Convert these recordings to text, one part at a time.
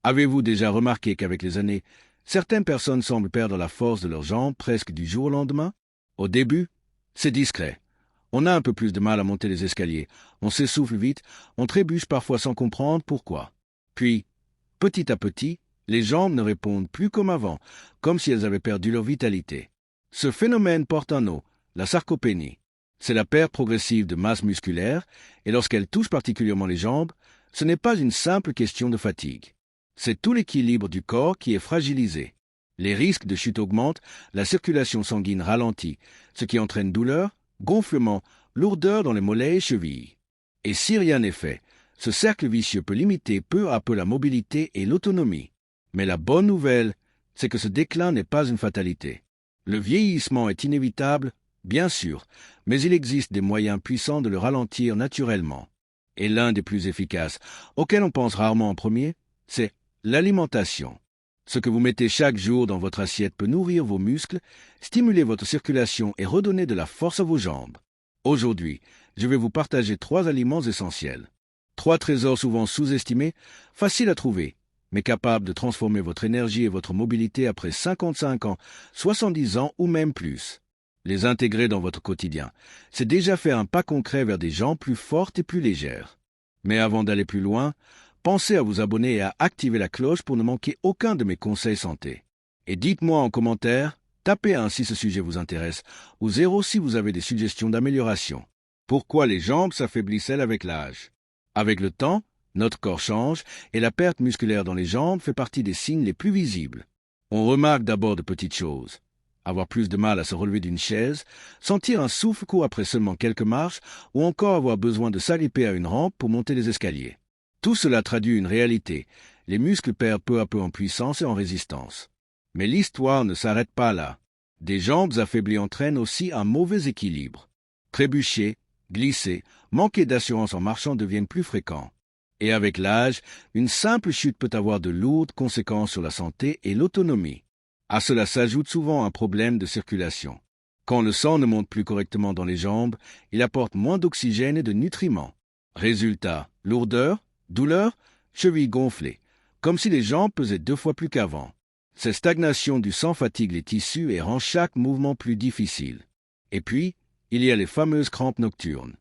Avez-vous déjà remarqué qu'avec les années, certaines personnes semblent perdre la force de leurs jambes presque du jour au lendemain? Au début, c'est discret. On a un peu plus de mal à monter les escaliers, on s'essouffle vite, on trébuche parfois sans comprendre pourquoi. Puis, petit à petit, les jambes ne répondent plus comme avant, comme si elles avaient perdu leur vitalité. Ce phénomène porte un nom, la sarcopénie. C'est la perte progressive de masse musculaire, et lorsqu'elle touche particulièrement les jambes, ce n'est pas une simple question de fatigue. C'est tout l'équilibre du corps qui est fragilisé. Les risques de chute augmentent, la circulation sanguine ralentit, ce qui entraîne douleur, gonflement, lourdeur dans les mollets et chevilles. Et si rien n'est fait, ce cercle vicieux peut limiter peu à peu la mobilité et l'autonomie. Mais la bonne nouvelle, c'est que ce déclin n'est pas une fatalité. Le vieillissement est inévitable, bien sûr, mais il existe des moyens puissants de le ralentir naturellement. Et l'un des plus efficaces, auquel on pense rarement en premier, c'est l'alimentation. Ce que vous mettez chaque jour dans votre assiette peut nourrir vos muscles, stimuler votre circulation et redonner de la force à vos jambes. Aujourd'hui, je vais vous partager 3 aliments essentiels. 3 trésors souvent sous-estimés, faciles à trouver, mais capables de transformer votre énergie et votre mobilité après 55 ans, 70 ans ou même plus. Les intégrer dans votre quotidien, c'est déjà faire un pas concret vers des jambes plus fortes et plus légères. Mais avant d'aller plus loin, pensez à vous abonner et à activer la cloche pour ne manquer aucun de mes conseils santé. Et dites-moi en commentaire, tapez 1 si ce sujet vous intéresse, ou 0 si vous avez des suggestions d'amélioration. Pourquoi les jambes s'affaiblissent-elles avec l'âge? Avec le temps, notre corps change et la perte musculaire dans les jambes fait partie des signes les plus visibles. On remarque d'abord de petites choses. Avoir plus de mal à se relever d'une chaise, sentir un souffle court après seulement quelques marches, ou encore avoir besoin de s'agripper à une rampe pour monter les escaliers. Tout cela traduit une réalité. Les muscles perdent peu à peu en puissance et en résistance. Mais l'histoire ne s'arrête pas là. Des jambes affaiblies entraînent aussi un mauvais équilibre. Trébucher, glisser, manquer d'assurance en marchant deviennent plus fréquents. Et avec l'âge, une simple chute peut avoir de lourdes conséquences sur la santé et l'autonomie. À cela s'ajoute souvent un problème de circulation. Quand le sang ne monte plus correctement dans les jambes, il apporte moins d'oxygène et de nutriments. Résultat, lourdeur, douleur, chevilles gonflées, comme si les jambes pesaient 2 fois plus qu'avant. Cette stagnation du sang fatigue les tissus et rend chaque mouvement plus difficile. Et puis, il y a les fameuses crampes nocturnes.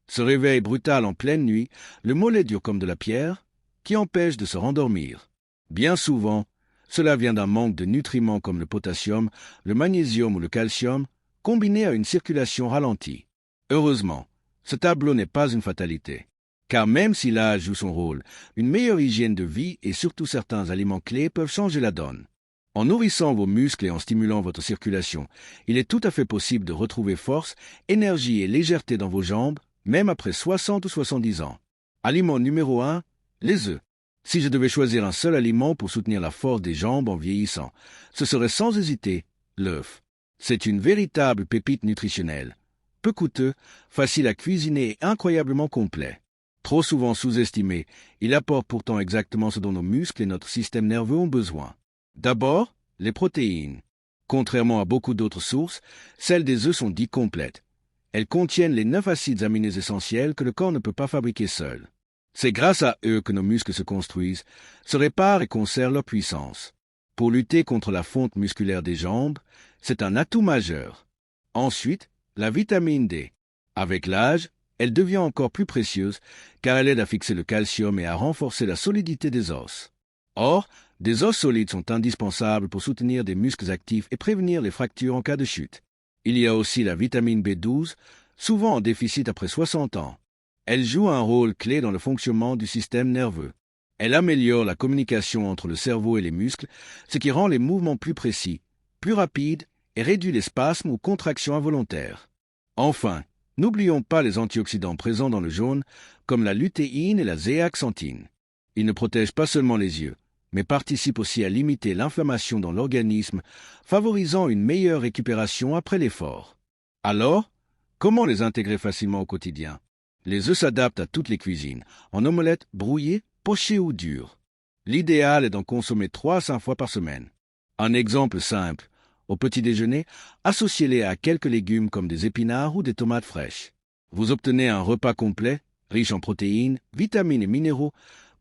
Ce réveil brutal en pleine nuit, le mollet dur comme de la pierre, qui empêche de se rendormir. Bien souvent, cela vient d'un manque de nutriments comme le potassium, le magnésium ou le calcium, combiné à une circulation ralentie. Heureusement, ce tableau n'est pas une fatalité. Car même si l'âge joue son rôle, une meilleure hygiène de vie et surtout certains aliments clés peuvent changer la donne. En nourrissant vos muscles et en stimulant votre circulation, il est tout à fait possible de retrouver force, énergie et légèreté dans vos jambes, même après 60 ou 70 ans. Aliment numéro 1, les œufs. Si je devais choisir un seul aliment pour soutenir la force des jambes en vieillissant, ce serait sans hésiter l'œuf. C'est une véritable pépite nutritionnelle. Peu coûteux, facile à cuisiner et incroyablement complet. Trop souvent sous-estimé, il apporte pourtant exactement ce dont nos muscles et notre système nerveux ont besoin. D'abord, les protéines. Contrairement à beaucoup d'autres sources, celles des œufs sont dites complètes. Elles contiennent les 9 acides aminés essentiels que le corps ne peut pas fabriquer seul. C'est grâce à eux que nos muscles se construisent, se réparent et conservent leur puissance. Pour lutter contre la fonte musculaire des jambes, c'est un atout majeur. Ensuite, la vitamine D. Avec l'âge, elle devient encore plus précieuse car elle aide à fixer le calcium et à renforcer la solidité des os. Or, des os solides sont indispensables pour soutenir des muscles actifs et prévenir les fractures en cas de chute. Il y a aussi la vitamine B12, souvent en déficit après 60 ans. Elle joue un rôle clé dans le fonctionnement du système nerveux. Elle améliore la communication entre le cerveau et les muscles, ce qui rend les mouvements plus précis, plus rapides et réduit les spasmes ou contractions involontaires. Enfin, n'oublions pas les antioxydants présents dans le jaune, comme la lutéine et la zéaxanthine. Ils ne protègent pas seulement les yeux, mais participent aussi à limiter l'inflammation dans l'organisme, favorisant une meilleure récupération après l'effort. Alors, comment les intégrer facilement au quotidien? Les œufs s'adaptent à toutes les cuisines, en omelette, brouillée, pochée ou dure. L'idéal est d'en consommer 3 à 5 fois par semaine. Un exemple simple, au petit déjeuner, associez-les à quelques légumes comme des épinards ou des tomates fraîches. Vous obtenez un repas complet, riche en protéines, vitamines et minéraux,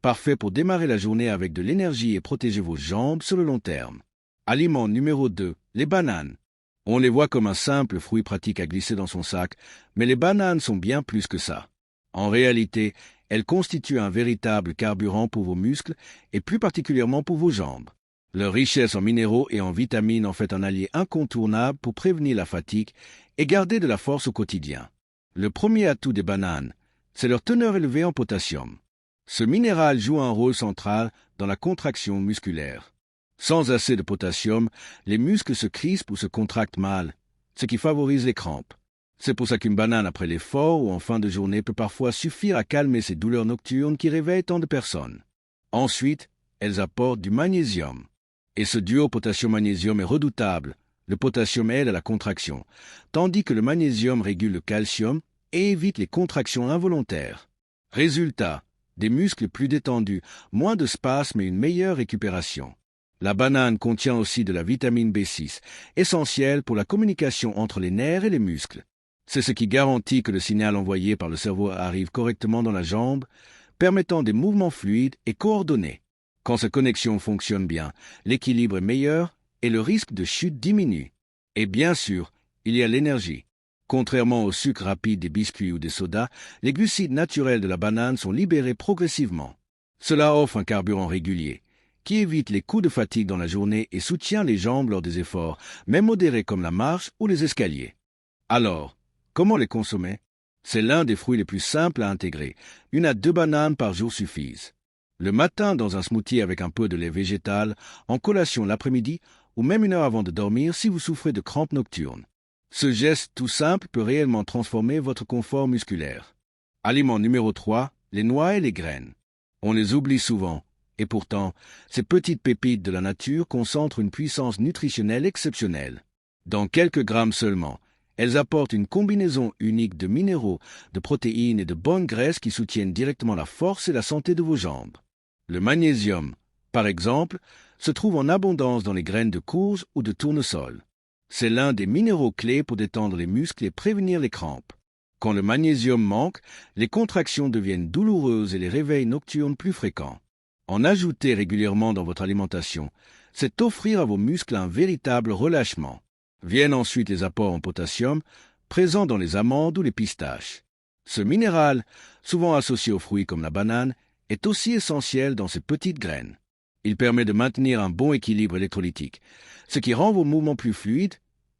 parfait pour démarrer la journée avec de l'énergie et protéger vos jambes sur le long terme. Aliment numéro 2, les bananes. On les voit comme un simple fruit pratique à glisser dans son sac, mais les bananes sont bien plus que ça. En réalité, elles constituent un véritable carburant pour vos muscles et plus particulièrement pour vos jambes. Leur richesse en minéraux et en vitamines en fait un allié incontournable pour prévenir la fatigue et garder de la force au quotidien. Le premier atout des bananes, c'est leur teneur élevée en potassium. Ce minéral joue un rôle central dans la contraction musculaire. Sans assez de potassium, les muscles se crispent ou se contractent mal, ce qui favorise les crampes. C'est pour ça qu'une banane après l'effort ou en fin de journée peut parfois suffire à calmer ces douleurs nocturnes qui réveillent tant de personnes. Ensuite, elles apportent du magnésium. Et ce duo potassium-magnésium est redoutable. Le potassium aide à la contraction, tandis que le magnésium régule le calcium et évite les contractions involontaires. Résultat, des muscles plus détendus, moins de spasmes et une meilleure récupération. La banane contient aussi de la vitamine B6, essentielle pour la communication entre les nerfs et les muscles. C'est ce qui garantit que le signal envoyé par le cerveau arrive correctement dans la jambe, permettant des mouvements fluides et coordonnés. Quand ces connexions fonctionnent bien, l'équilibre est meilleur et le risque de chute diminue. Et bien sûr, il y a l'énergie. Contrairement au sucre rapide des biscuits ou des sodas, les glucides naturels de la banane sont libérés progressivement. Cela offre un carburant régulier, qui évite les coups de fatigue dans la journée et soutient les jambes lors des efforts, même modérés comme la marche ou les escaliers. Alors, comment les consommer? C'est l'un des fruits les plus simples à intégrer. 1 à 2 bananes par jour suffisent. Le matin dans un smoothie avec un peu de lait végétal, en collation l'après-midi ou même 1 heure avant de dormir si vous souffrez de crampes nocturnes. Ce geste tout simple peut réellement transformer votre confort musculaire. Aliment numéro 3, les noix et les graines. On les oublie souvent, et pourtant, ces petites pépites de la nature concentrent une puissance nutritionnelle exceptionnelle. Dans quelques grammes seulement, elles apportent une combinaison unique de minéraux, de protéines et de bonnes graisses qui soutiennent directement la force et la santé de vos jambes. Le magnésium, par exemple, se trouve en abondance dans les graines de courge ou de tournesol. C'est l'un des minéraux clés pour détendre les muscles et prévenir les crampes. Quand le magnésium manque, les contractions deviennent douloureuses et les réveils nocturnes plus fréquents. En ajouter régulièrement dans votre alimentation, c'est offrir à vos muscles un véritable relâchement. Viennent ensuite les apports en potassium, présents dans les amandes ou les pistaches. Ce minéral, souvent associé aux fruits comme la banane, est aussi essentiel dans ces petites graines. Il permet de maintenir un bon équilibre électrolytique, ce qui rend vos mouvements plus fluides,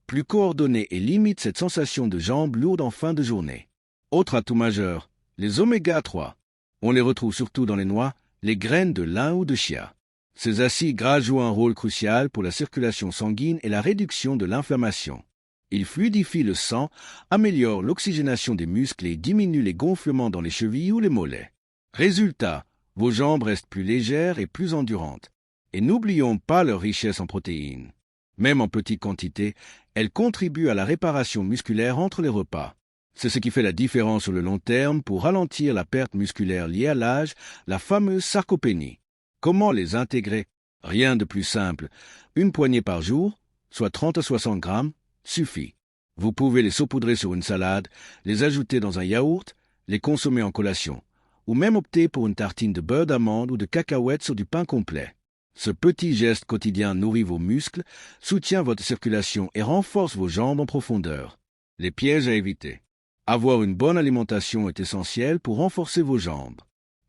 plus coordonnés et limite cette sensation de jambes lourdes en fin de journée. Autre atout majeur, les oméga 3. On les retrouve surtout dans les noix, les graines de lin ou de chia. Ces acides gras jouent un rôle crucial pour la circulation sanguine et la réduction de l'inflammation. Ils fluidifient le sang, améliorent l'oxygénation des muscles et diminuent les gonflements dans les chevilles ou les mollets. Résultat, vos jambes restent plus légères et plus endurantes. Et n'oublions pas leur richesse en protéines. Même en petite quantité, elles contribuent à la réparation musculaire entre les repas. C'est ce qui fait la différence sur le long terme pour ralentir la perte musculaire liée à l'âge, la fameuse sarcopénie. Comment les intégrer? Rien de plus simple. 1 poignée par jour, soit 30 à 60 grammes, suffit. Vous pouvez les saupoudrer sur une salade, les ajouter dans un yaourt, les consommer en collation, ou même opter pour une tartine de beurre d'amande ou de cacahuètes sur du pain complet. Ce petit geste quotidien nourrit vos muscles, soutient votre circulation et renforce vos jambes en profondeur. Les pièges à éviter. Avoir une bonne alimentation est essentiel pour renforcer vos jambes.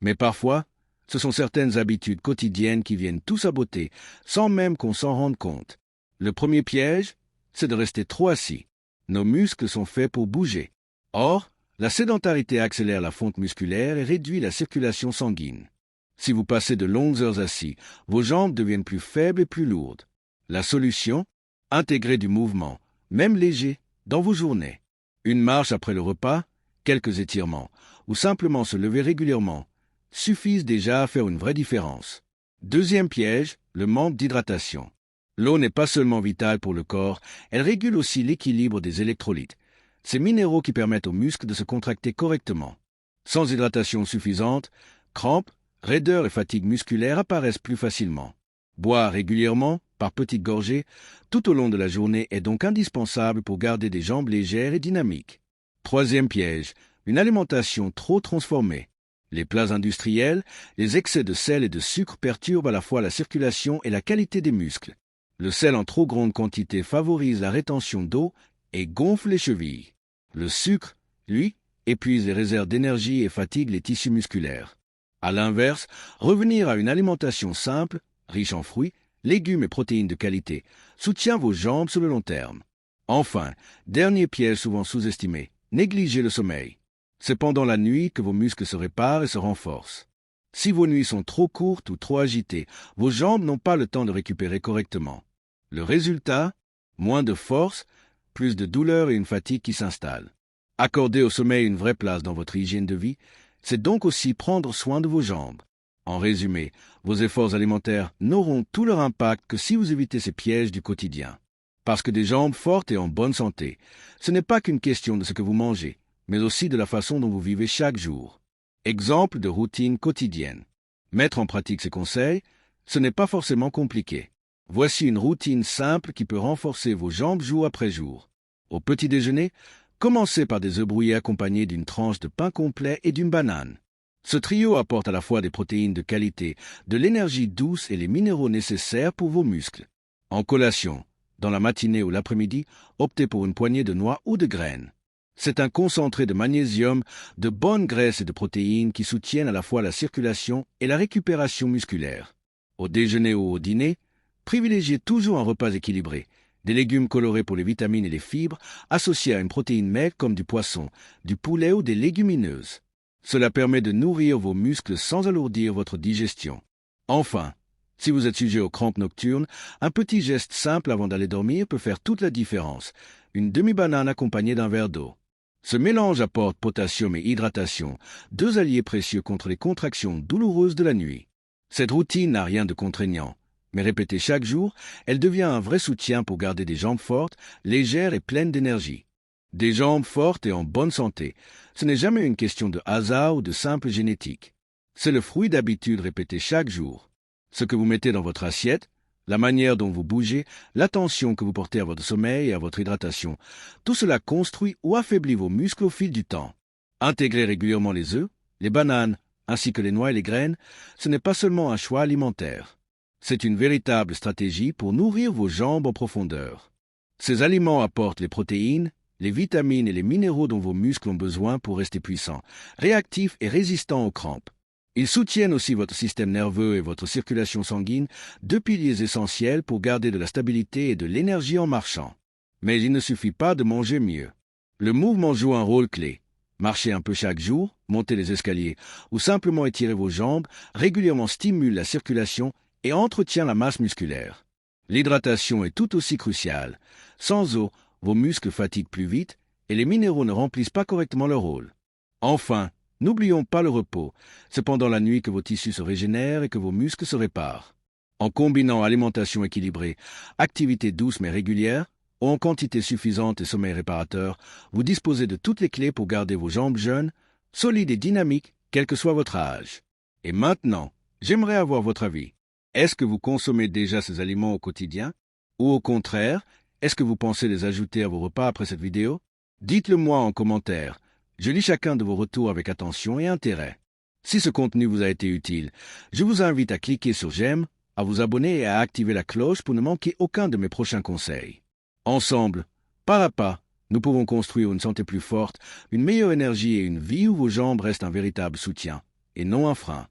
Mais parfois, ce sont certaines habitudes quotidiennes qui viennent tout saboter, sans même qu'on s'en rende compte. Le premier piège, c'est de rester trop assis. Nos muscles sont faits pour bouger. Or, la sédentarité accélère la fonte musculaire et réduit la circulation sanguine. Si vous passez de longues heures assis, vos jambes deviennent plus faibles et plus lourdes. La solution? Intégrer du mouvement, même léger, dans vos journées. Une marche après le repas, quelques étirements, ou simplement se lever régulièrement, suffisent déjà à faire une vraie différence. Deuxième piège, le manque d'hydratation. L'eau n'est pas seulement vitale pour le corps, elle régule aussi l'équilibre des électrolytes, ces minéraux qui permettent aux muscles de se contracter correctement. Sans hydratation suffisante, crampes, raideur et fatigue musculaire apparaissent plus facilement. Boire régulièrement, par petites gorgées, tout au long de la journée est donc indispensable pour garder des jambes légères et dynamiques. Troisième piège, une alimentation trop transformée. Les plats industriels, les excès de sel et de sucre perturbent à la fois la circulation et la qualité des muscles. Le sel en trop grande quantité favorise la rétention d'eau et gonfle les chevilles. Le sucre, lui, épuise les réserves d'énergie et fatigue les tissus musculaires. À l'inverse, revenir à une alimentation simple, riche en fruits, légumes et protéines de qualité, soutient vos jambes sur le long terme. Enfin, dernier piège souvent sous-estimé, négligez le sommeil. C'est pendant la nuit que vos muscles se réparent et se renforcent. Si vos nuits sont trop courtes ou trop agitées, vos jambes n'ont pas le temps de récupérer correctement. Le résultat, moins de force, plus de douleur et une fatigue qui s'installe. Accorder au sommeil une vraie place dans votre hygiène de vie, c'est donc aussi prendre soin de vos jambes. En résumé, vos efforts alimentaires n'auront tout leur impact que si vous évitez ces pièges du quotidien. Parce que des jambes fortes et en bonne santé, ce n'est pas qu'une question de ce que vous mangez, mais aussi de la façon dont vous vivez chaque jour. Exemple de routine quotidienne. Mettre en pratique ces conseils, ce n'est pas forcément compliqué. Voici une routine simple qui peut renforcer vos jambes jour après jour. Au petit déjeuner, commencez par des œufs brouillés accompagnés d'une tranche de pain complet et d'une banane. Ce trio apporte à la fois des protéines de qualité, de l'énergie douce et les minéraux nécessaires pour vos muscles. En collation, dans la matinée ou l'après-midi, optez pour une poignée de noix ou de graines. C'est un concentré de magnésium, de bonnes graisses et de protéines qui soutiennent à la fois la circulation et la récupération musculaire. Au déjeuner ou au dîner, privilégiez toujours un repas équilibré, des légumes colorés pour les vitamines et les fibres, associés à une protéine maigre comme du poisson, du poulet ou des légumineuses. Cela permet de nourrir vos muscles sans alourdir votre digestion. Enfin, si vous êtes sujet aux crampes nocturnes, un petit geste simple avant d'aller dormir peut faire toute la différence. Une demi-banane accompagnée d'un verre d'eau. Ce mélange apporte potassium et hydratation, deux alliés précieux contre les contractions douloureuses de la nuit. Cette routine n'a rien de contraignant, mais répétée chaque jour, elle devient un vrai soutien pour garder des jambes fortes, légères et pleines d'énergie. Des jambes fortes et en bonne santé, ce n'est jamais une question de hasard ou de simple génétique. C'est le fruit d'habitudes répétées chaque jour. Ce que vous mettez dans votre assiette, la manière dont vous bougez, l'attention que vous portez à votre sommeil et à votre hydratation, tout cela construit ou affaiblit vos muscles au fil du temps. Intégrer régulièrement les œufs, les bananes, ainsi que les noix et les graines, ce n'est pas seulement un choix alimentaire. C'est une véritable stratégie pour nourrir vos jambes en profondeur. Ces aliments apportent les protéines, les vitamines et les minéraux dont vos muscles ont besoin pour rester puissants, réactifs et résistants aux crampes. Ils soutiennent aussi votre système nerveux et votre circulation sanguine, deux piliers essentiels pour garder de la stabilité et de l'énergie en marchant. Mais il ne suffit pas de manger mieux. Le mouvement joue un rôle clé. Marcher un peu chaque jour, monter les escaliers ou simplement étirer vos jambes régulièrement stimule la circulation et entretient la masse musculaire. L'hydratation est tout aussi cruciale. Sans eau, vos muscles fatiguent plus vite et les minéraux ne remplissent pas correctement leur rôle. Enfin, n'oublions pas le repos. C'est pendant la nuit que vos tissus se régénèrent et que vos muscles se réparent. En combinant alimentation équilibrée, activité douce mais régulière, ou en quantité suffisante et sommeil réparateur, vous disposez de toutes les clés pour garder vos jambes jeunes, solides et dynamiques, quel que soit votre âge. Et maintenant, j'aimerais avoir votre avis. Est-ce que vous consommez déjà ces aliments au quotidien? Ou au contraire, est-ce que vous pensez les ajouter à vos repas après cette vidéo? Dites-le moi en commentaire. Je lis chacun de vos retours avec attention et intérêt. Si ce contenu vous a été utile, je vous invite à cliquer sur j'aime, à vous abonner et à activer la cloche pour ne manquer aucun de mes prochains conseils. Ensemble, pas à pas, nous pouvons construire une santé plus forte, une meilleure énergie et une vie où vos jambes restent un véritable soutien, et non un frein.